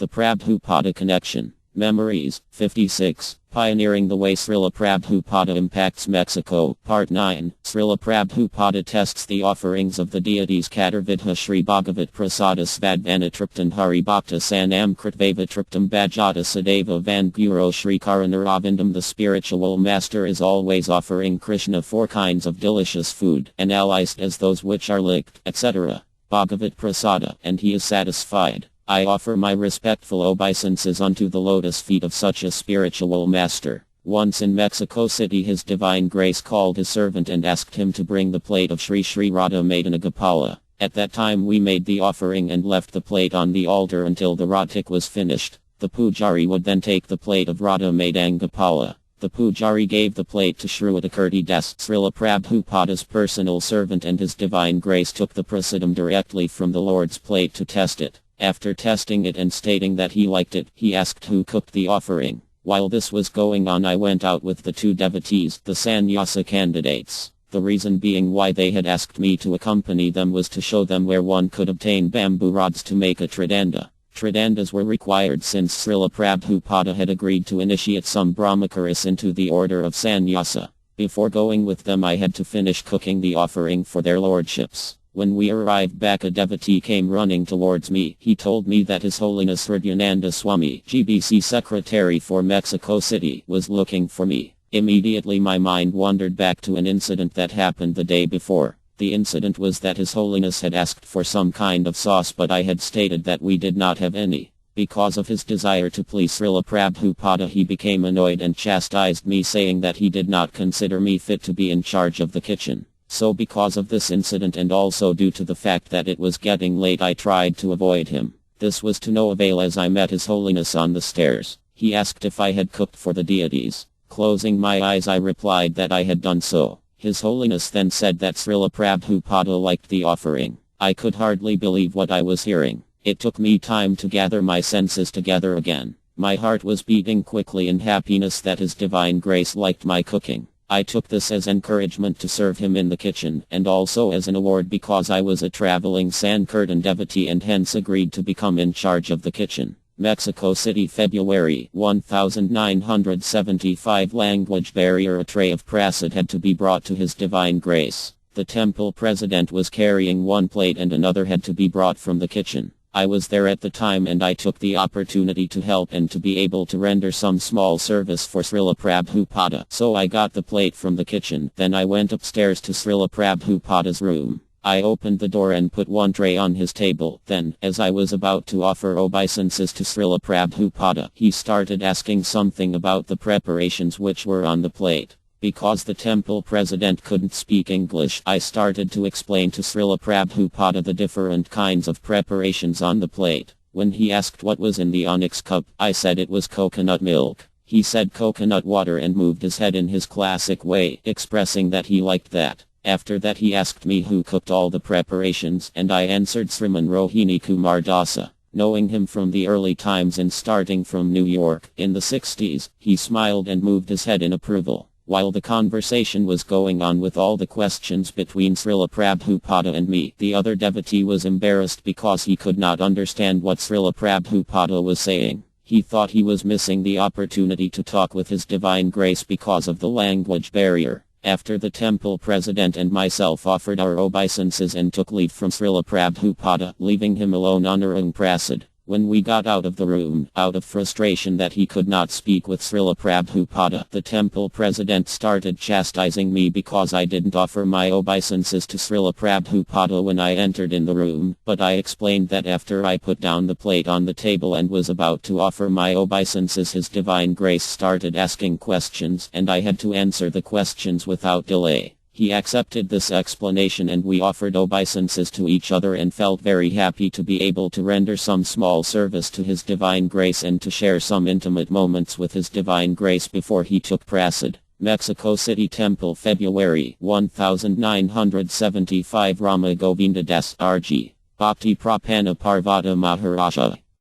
The Prabhupada Connection. Memories. 56. Pioneering the Way Srila Prabhupada Impacts Mexico. Part 9. Srila Prabhupada tests the offerings of the deities Katarvidha Sri Bhagavat Prasada Svadvanatriptan Hari Bhakta Sanam Kritvava Triptam Bhajata Sadeva Van Guru Sri Karanaravindam. The spiritual master is always offering Krishna 4 kinds of delicious food, analyzed as those which are licked, etc. Bhagavat Prasada, and he is satisfied. I offer my respectful obeisances unto the lotus feet of such a spiritual master. Once in Mexico City, His Divine Grace called his servant and asked him to bring the plate of Sri Sri Radha Maidana Gopala. At that time we made the offering and left the plate on the altar until the ratik was finished. The pujari would then take the plate of Radha Maidana Gopala. The pujari gave the plate to Shruvatakirti Das, Srila Prabhupada's personal servant, and His Divine Grace took the prasadam directly from the Lord's plate to test it. After testing it and stating that he liked it, he asked who cooked the offering. While this was going on, I went out with the 2 devotees, the sannyasa candidates. The reason being why they had asked me to accompany them was to show them where one could obtain bamboo rods to make a tridanda. Tridandas were required since Srila Prabhupada had agreed to initiate some brahmacharis into the order of sannyasa. Before going with them, I had to finish cooking the offering for their lordships. When we arrived back, a devotee came running towards me. He told me that His Holiness Hridyananda Swami, GBC Secretary for Mexico City, was looking for me. Immediately my mind wandered back to an incident that happened the day before. The incident was that His Holiness had asked for some kind of sauce, but I had stated that we did not have any. Because of his desire to please Srila Prabhupada, he became annoyed and chastised me, saying that he did not consider me fit to be in charge of the kitchen. So because of this incident, and also due to the fact that it was getting late, I tried to avoid him. This was to no avail as I met His Holiness on the stairs. He asked if I had cooked for the deities. Closing my eyes, I replied that I had done so. His Holiness then said that Srila Prabhupada liked the offering. I could hardly believe what I was hearing. It took me time to gather my senses together again. My heart was beating quickly in happiness that His Divine Grace liked my cooking. I took this as encouragement to serve him in the kitchen, and also as an award because I was a traveling Sankirtan devotee and hence agreed to become in charge of the kitchen. Mexico City, February 1975. Language barrier. A tray of prasad had to be brought to His Divine Grace. The temple president was carrying one plate and another had to be brought from the kitchen. I was there at the time and I took the opportunity to help and to be able to render some small service for Srila Prabhupada. So I got the plate from the kitchen, then I went upstairs to Srila Prabhupada's room. I opened the door and put one tray on his table. Then, as I was about to offer obeisances to Srila Prabhupada, he started asking something about the preparations which were on the plate. Because the temple president couldn't speak English, I started to explain to Srila Prabhupada the different kinds of preparations on the plate. When he asked what was in the onyx cup, I said it was coconut milk. He said coconut water and moved his head in his classic way, expressing that he liked that. After that he asked me who cooked all the preparations, and I answered Sriman Rohini Kumar Dasa. Knowing him from the early times and starting from New York in the 60s, he smiled and moved his head in approval. While the conversation was going on with all the questions between Srila Prabhupada and me, the other devotee was embarrassed because he could not understand what Srila Prabhupada was saying. He thought he was missing the opportunity to talk with His Divine Grace because of the language barrier. After the temple president and myself offered our obeisances and took leave from Srila Prabhupada, leaving him alone on our own prasad. When we got out of the room, out of frustration that he could not speak with Srila Prabhupada, the temple president started chastising me because I didn't offer my obeisances to Srila Prabhupada when I entered in the room, but I explained that after I put down the plate on the table and was about to offer my obeisances, His Divine Grace started asking questions, and I had to answer the questions without delay. He accepted this explanation and we offered obeisances to each other and felt very happy to be able to render some small service to His Divine Grace and to share some intimate moments with His Divine Grace before he took prasad. Mexico City Temple, February 1975. Rama Govinda Das R.G. Bhakti Prapana Parvata Maharaja.